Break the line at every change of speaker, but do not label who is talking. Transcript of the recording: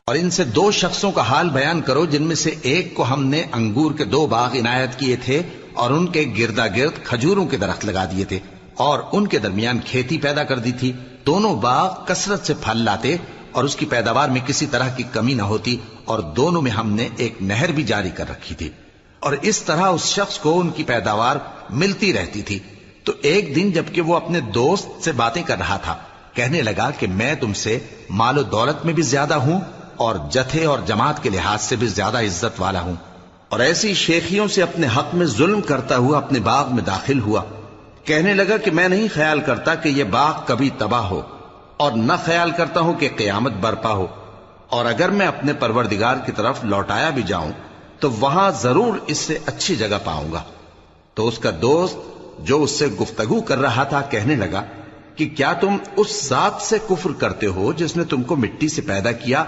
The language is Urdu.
اور ان سے 2 شخصوں کا حال بیان کرو جن میں سے ایک کو ہم نے انگور کے 2 باغ عنایت کیے تھے اور ان کے گردا گرد کھجوروں کے درخت لگا دیے تھے اور ان کے درمیان کھیتی پیدا کر دی تھی. دونوں باغ کثرت سے پھل لاتے اور اس کی پیداوار میں کسی طرح کی کمی نہ ہوتی، اور دونوں میں ہم نے ایک نہر بھی جاری کر رکھی تھی، اور اس طرح اس شخص کو ان کی پیداوار ملتی رہتی تھی. تو ایک دن جبکہ وہ اپنے دوست سے باتیں کر رہا تھا، کہنے لگا کہ میں تم سے مال و دولت میں بھی زیادہ ہوں اور جتھے اور جماعت کے لحاظ سے بھی زیادہ عزت والا ہوں، اور ایسی شیخیوں سے اپنے حق میں ظلم کرتا ہوا اپنے باغ میں داخل ہوا. کہنے لگا کہ میں نہیں خیال کرتا کہ یہ باغ کبھی تباہ ہو، اور نہ خیال کرتا ہوں کہ قیامت برپا ہو، اور اگر میں اپنے پروردگار کی طرف لوٹایا بھی جاؤں تو وہاں ضرور اس سے اچھی جگہ پاؤں گا. تو اس کا دوست جو اس سے گفتگو کر رہا تھا کہنے لگا کہ کیا تم اس ذات سے کفر کرتے ہو جس نے تم کو مٹی سے پیدا کیا